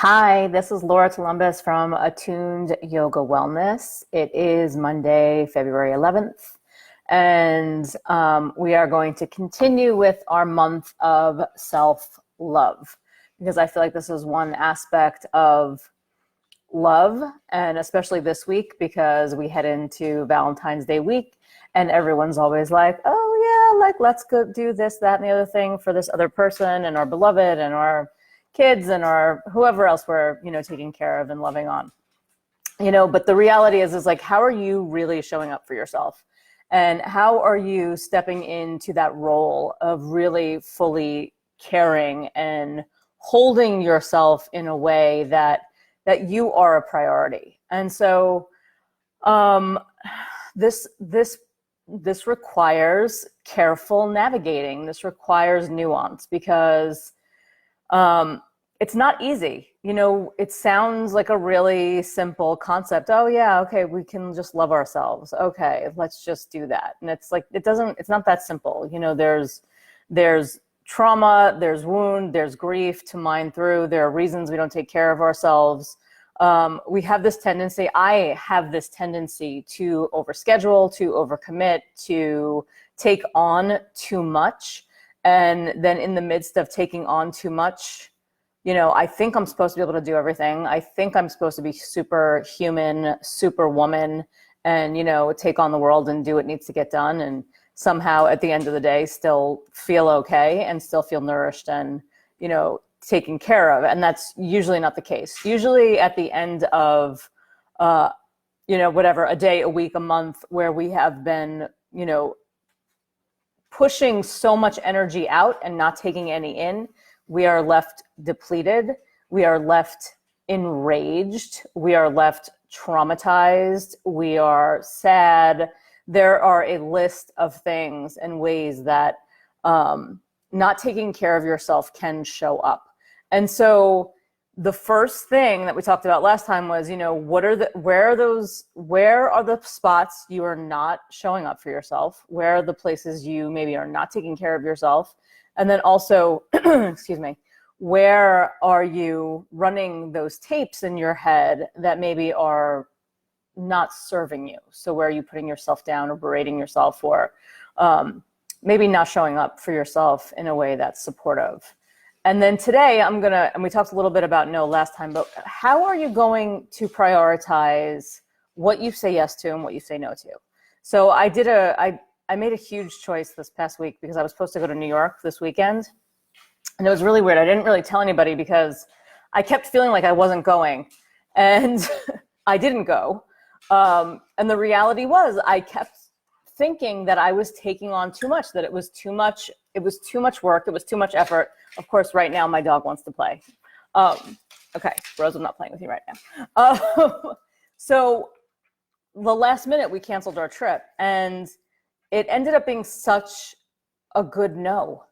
Hi, this is Laura Columbus from Attuned Yoga Wellness. It is Monday, February 11th, and we are going to continue with our month of self-love because I feel like this is one aspect of love, and especially this week because we head into Valentine's Day week, and everyone's always like, oh yeah, like let's go do this, that, and the other thing for this other person and our beloved and our kids and our whoever else we're, taking care of and loving on. But the reality is like, how are you really showing up for yourself? And how are you stepping into that role of really fully caring and holding yourself in a way that you are a priority? And so this requires careful navigating. This requires nuance because it's not easy. It sounds like a really simple concept. Oh yeah, okay, we can just love ourselves. Okay, let's just do that. And it's like, it's not that simple. There's trauma, there's wound, there's grief to mine through. There are reasons we don't take care of ourselves. We have this tendency, I have this tendency to overschedule, to overcommit, to take on too much. And then in the midst of taking on too much, I think I'm supposed to be able to do everything. I think I'm supposed to be superhuman, superwoman, and, take on the world and do what needs to get done. And somehow at the end of the day, still feel okay and still feel nourished and, taken care of. And that's usually not the case. Usually at the end of, whatever, a day, a week, a month, where we have been, pushing so much energy out and not taking any in, we are left depleted. We are left enraged. We are left traumatized. We are sad. There are a list of things and ways that not taking care of yourself can show up. And so the first thing that we talked about last time was, where are the spots you are not showing up for yourself? Where are the places you maybe are not taking care of yourself? And then also, excuse me, where are you running those tapes in your head that maybe are not serving you? So where are you putting yourself down or berating yourself, or maybe not showing up for yourself in a way that's supportive? And then today and we talked a little bit about no last time, but how are you going to prioritize what you say yes to and what you say no to? So I made a huge choice this past week because I was supposed to go to New York this weekend. And it was really weird. I didn't really tell anybody because I kept feeling like I wasn't going. And I didn't go. And the reality was I kept thinking that I was taking on too much, that it was too much work, it was too much effort. Of course, right now my dog wants to play. Okay, Rose, I'm not playing with you right now. So the last minute we canceled our trip, and it ended up being such a good no.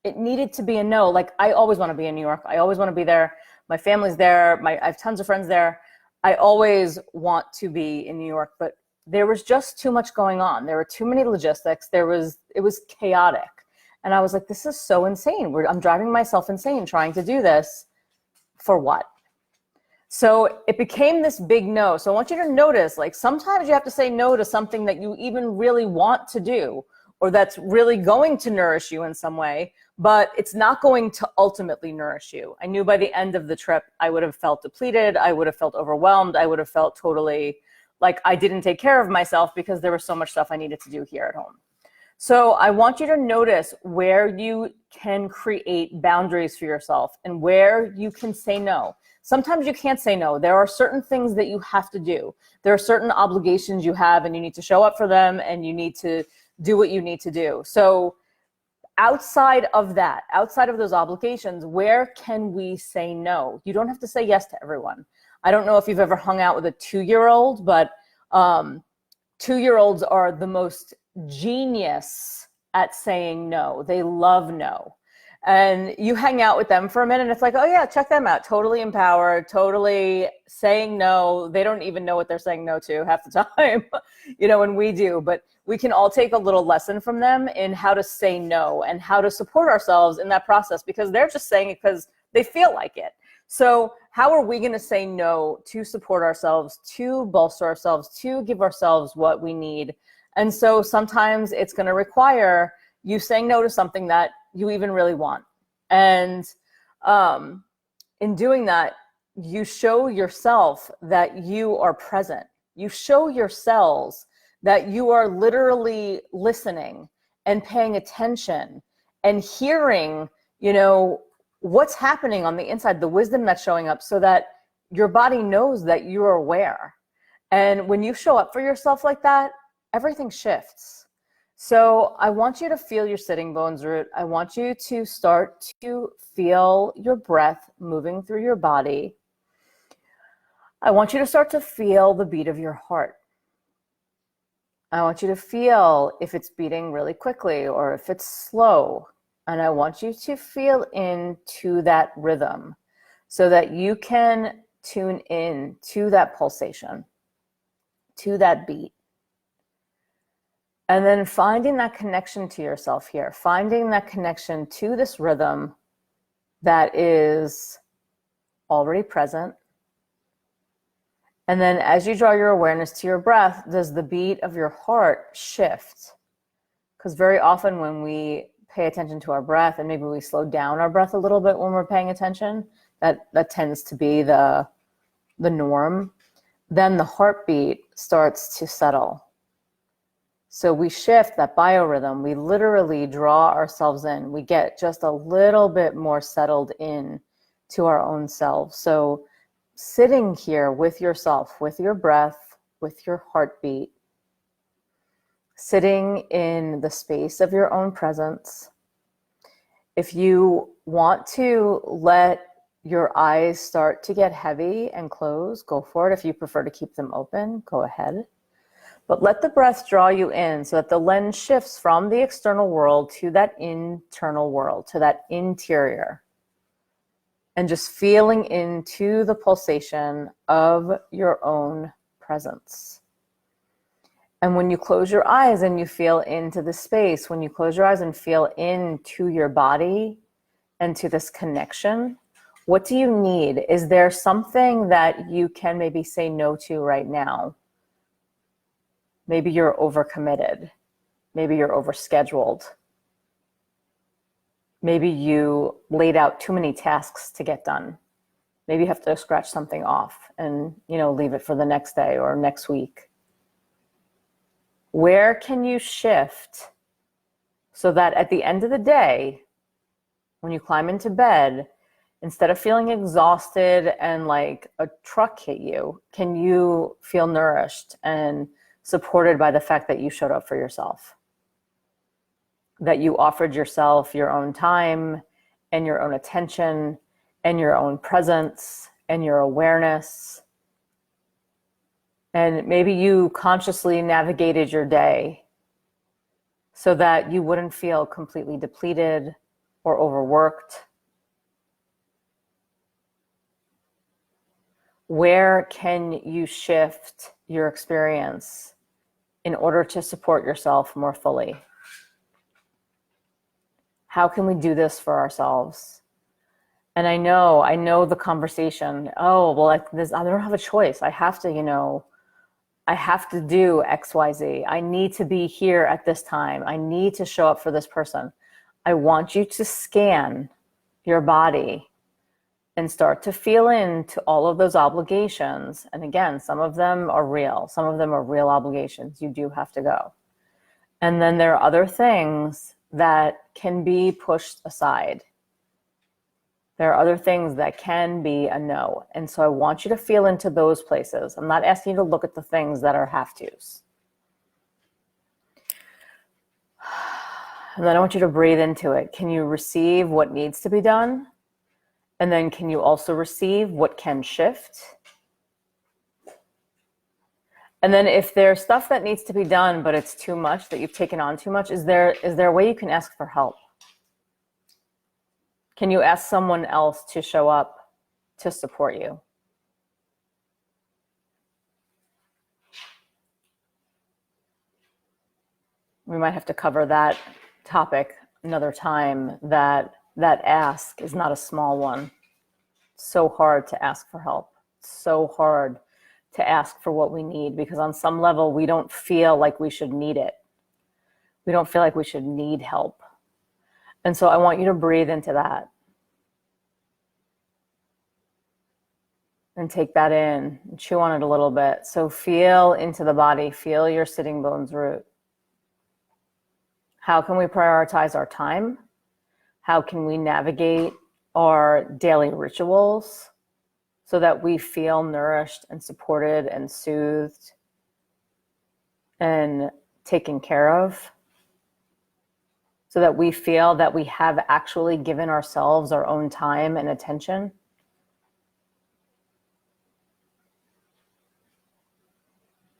It needed to be a no. Like, I always want to be in New York. I always want to be there. My family's there. I have tons of friends there. I always want to be in New York, but there was just too much going on. There were too many logistics. It was chaotic. And I was like, this is so insane. I'm driving myself insane trying to do this. For what? So it became this big no. So I want you to notice, like, sometimes you have to say no to something that you even really want to do, or that's really going to nourish you in some way, but it's not going to ultimately nourish you. I knew by the end of the trip, I would have felt depleted. I would have felt overwhelmed. I would have felt totally like I didn't take care of myself because there was so much stuff I needed to do here at home. So I want you to notice where you can create boundaries for yourself and where you can say no. Sometimes you can't say no. There are certain things that you have to do. There are certain obligations you have, and you need to show up for them, and you need to do what you need to do. So outside of that, outside of those obligations, where can we say no? You don't have to say yes to everyone. I don't know if you've ever hung out with a 2-year-old, but 2-year-olds are the most genius at saying no. They love no. And you hang out with them for a minute, and it's like, oh yeah, check them out. Totally empowered, totally saying no. They don't even know what they're saying no to half the time, when we do. But we can all take a little lesson from them in how to say no and how to support ourselves in that process, because they're just saying it because they feel like it. So how are we going to say no to support ourselves, to bolster ourselves, to give ourselves what we need? And so sometimes it's going to require you saying no to something that you even really want. And in doing that, you show yourself that you are present. You show your cells that you are literally listening and paying attention and hearing, what's happening on the inside, the wisdom that's showing up, so that your body knows that you're aware. And when you show up for yourself like that, everything shifts. So I want you to feel your sitting bones root. I want you to start to feel your breath moving through your body. I want you to start to feel the beat of your heart. I want you to feel if it's beating really quickly or if it's slow. And I want you to feel into that rhythm so that you can tune in to that pulsation, to that beat. And then finding that connection to yourself here, finding that connection to this rhythm that is already present. And then as you draw your awareness to your breath, does the beat of your heart shift? Because very often when we pay attention to our breath, and maybe we slow down our breath a little bit when we're paying attention, that tends to be the norm, then the heartbeat starts to settle. So we shift that biorhythm. We literally draw ourselves in. We get just a little bit more settled in to our own selves. So sitting here with yourself, with your breath, with your heartbeat, sitting in the space of your own presence. If you want to let your eyes start to get heavy and close, go for it. If you prefer to keep them open, go ahead. But let the breath draw you in so that the lens shifts from the external world to that internal world, to that interior. And just feeling into the pulsation of your own presence. And when you close your eyes and you feel into the space, when you close your eyes and feel into your body and to this connection, what do you need? Is there something that you can maybe say no to right now? Maybe you're overcommitted. Maybe you're overscheduled. Maybe you laid out too many tasks to get done. Maybe you have to scratch something off and, leave it for the next day or next week. Where can you shift so that at the end of the day, when you climb into bed, instead of feeling exhausted and like a truck hit you, can you feel nourished and supported by the fact that you showed up for yourself? That you offered yourself your own time and your own attention and your own presence and your awareness. And maybe you consciously navigated your day so that you wouldn't feel completely depleted or overworked. Where can you shift your experience in order to support yourself more fully? How can we do this for ourselves? And I know the conversation, oh, well, I don't have a choice. I have to, I have to do X, Y, Z. I need to be here at this time. I need to show up for this person. I want you to scan your body and start to feel into all of those obligations. And again, some of them are real. Some of them are real obligations. You do have to go. And then there are other things that can be pushed aside. There are other things that can be a no. And so I want you to feel into those places. I'm not asking you to look at the things that are have-tos. And then I want you to breathe into it. Can you receive what needs to be done? And then can you also receive what can shift? And then if there's stuff that needs to be done, but it's too much, that you've taken on too much, is there a way you can ask for help? Can you ask someone else to show up to support you? We might have to cover that topic another time. That ask is not a small one. so hard to ask for help. It's so hard to ask for what we need, because on some level, we don't feel like we should need it. We don't feel like we should need help. And so I want you to breathe into that and take that in and chew on it a little bit. So feel into the body, feel your sitting bones root. How can we prioritize our time? How can we navigate our daily rituals so that we feel nourished and supported and soothed and taken care of? So that we feel that we have actually given ourselves our own time and attention.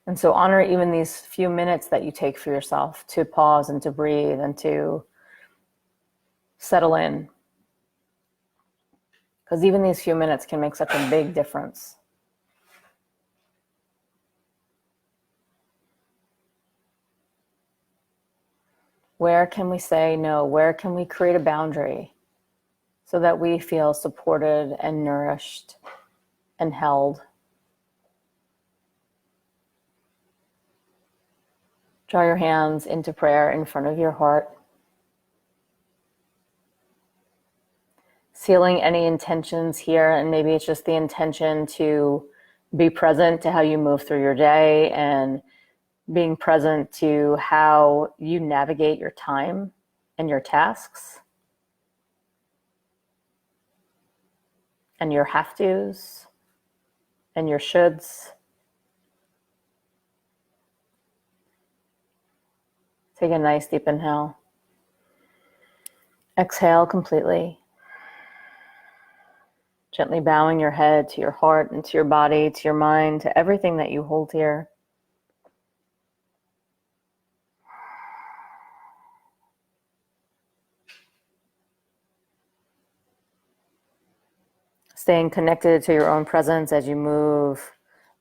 And so honor even these few minutes that you take for yourself to pause and to breathe and to settle in. Because even these few minutes can make such a big difference. Where can we say no? Where can we create a boundary so that we feel supported and nourished and held? Draw your hands into prayer in front of your heart. Sealing any intentions here, and maybe it's just the intention to be present to how you move through your day and being present to how you navigate your time and your tasks and your have-tos and your shoulds. Take a nice deep inhale. Exhale completely. Gently bowing your head to your heart and to your body, to your mind, to everything that you hold here. Staying connected to your own presence as you move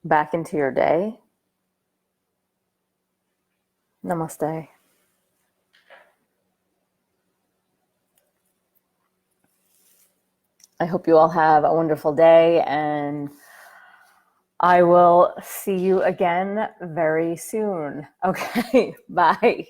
back into your day. Namaste. I hope you all have a wonderful day, and I will see you again very soon. Okay, bye.